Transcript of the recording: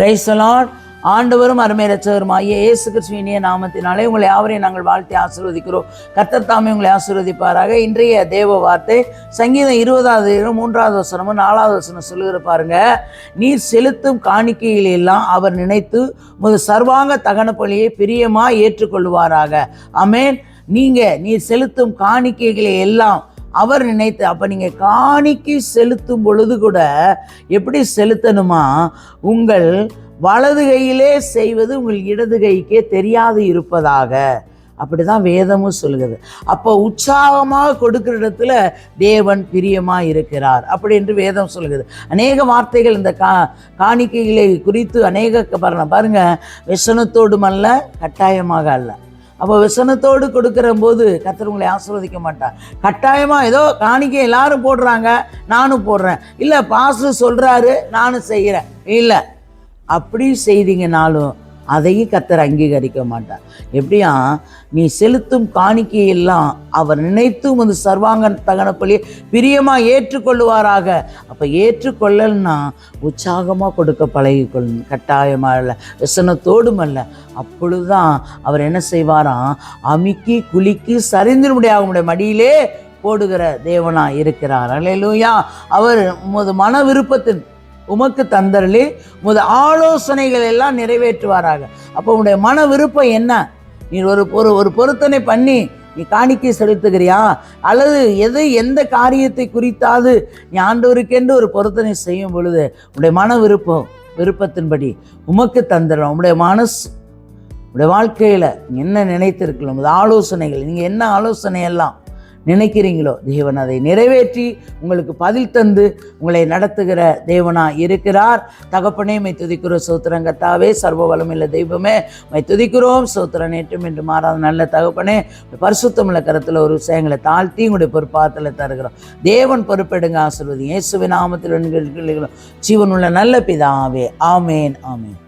Praise the Lord. ஆண்டவரும் அருமை இரட்சகருமாகிய இயேசு கிறிஸ்துவின் இனிய நாமத்தினாலே உங்களை யாவரையும் நாங்கள் வாழ்த்தி ஆசீர்வதிக்கிறோம். கர்த்தர் தாமே உங்களை ஆசீர்வதிப்பாராக. இன்றைய தேவ வார்த்தை சங்கீதம் 20வது 3வது வசனமும் 4வது வசனம் சொல்லுகிற பாருங்க. நீர் செலுத்தும் காணிக்கையில் எல்லாம் அவர் நினைத்து உமது சர்வாங்க தகன பலியை பிரியமாய் ஏற்றுக்கொள்வாராக. ஆமென். நீர் செலுத்தும் காணிக்கைகளை எல்லாம் அவர் நினைத்து, அப்போ நீங்கள் காணிக்கை செலுத்தும் பொழுது கூட எப்படி செலுத்தணுமா, உங்கள் வலது கையிலே செய்வது உங்கள் இடது கைக்கே தெரியாது இருப்பதாக. அப்படிதான் வேதமும் சொல்லுகிறது. அப்போ உற்சாகமாக கொடுக்கிற இடத்துல தேவன் பிரியமாக இருக்கிறார் அப்படி என்று வேதம் சொல்லுகிறது. அநேக வார்த்தைகள் இந்த காணிக்கைகளை குறித்து அநேக பாருங்க. விசனத்தோடும் அல்ல, கட்டாயமாக அல்ல. அப்போ விசனத்தோடு கொடுக்கிற போது கர்த்தர் உங்களை ஆசீர்வதிக்க மாட்டார். கட்டாயமாக ஏதோ காணிக்கை எல்லாரும் போடுறாங்க, நானும் போடுறேன், இல்லை பாஸ்டர் சொல்கிறாரு நானும் செய்கிறேன், இல்லை அப்படி செய்தீங்கனாலும் அதையும் கர்த்தர் அங்கீகரிக்க மாட்டார். எப்படியா, நீ செலுத்தும் காணிக்கையெல்லாம் அவர் நினைத்தும் அந்த சர்வாங்க தகன பலியை பிரியமாக ஏற்றுக்கொள்ளுவாராக. அப்போ ஏற்றுக்கொள்ளல்னா உற்சாகமாக கொடுக்க பழகிக்கொள்ளணும், கட்டாயமாக இல்லை, விசனத்தோடும் அல்ல. அப்பொழுதுதான் அவர் என்ன செய்வாராம், அமுக்கி குலுக்கி சரிந்தினுடைய மடியிலே போடுகிற தேவனா இருக்கிறார். அல்லேலூயா. அவர் உமது மன விருப்பத்தின் உமக்கு தந்தரலே உமது ஆலோசனைகள் எல்லாம் நிறைவேற்றுவாராக. அப்போ உன்னுடைய மன விருப்பம் என்ன? நீ ஒரு பொருத்தனை பண்ணி நீ காணிக்கை செலுத்துகிறியா, அல்லது எந்த காரியத்தை குறித்தாவது நீ ஆண்டவருக்கென்று ஒரு பொருத்தனை செய்யும் பொழுது உன்னுடைய மன விருப்பத்தின்படி உமக்கு தந்துடும். உங்களுடைய மனசு, உங்களுடைய வாழ்க்கையில் என்ன நினைத்திருக்கலாம், உங்களது ஆலோசனைகள், நீங்கள் என்ன ஆலோசனையெல்லாம் நினைக்கிறீங்களோ தேவன் அதை நிறைவேற்றி உங்களுக்கு பதில் தந்து உங்களை நடத்துகிற தேவனா இருக்கிறார். தகப்பனே மை துதிக்கிறோம், சோத்திரம் கர்த்தாவே, சர்வ வல்லமையுள்ள தெய்வமே மை துதிக்கிறோம், சோத்திரம் நேற்றும் என்று மாறாத நல்ல தகப்பனே, பரிசுத்தமுள்ள கரத்தில் ஒரு விஷயங்களை தாழ்த்தி உங்களுடைய பொறுப்பாத்தில் தருகிறோம். தேவன் பொறுப்பெடுங்க, ஆசீர்வதி இயேசுவின் நாமத்தில் ஜீவனுள்ள நல்ல பிதாவே. ஆமேன், ஆமேன்.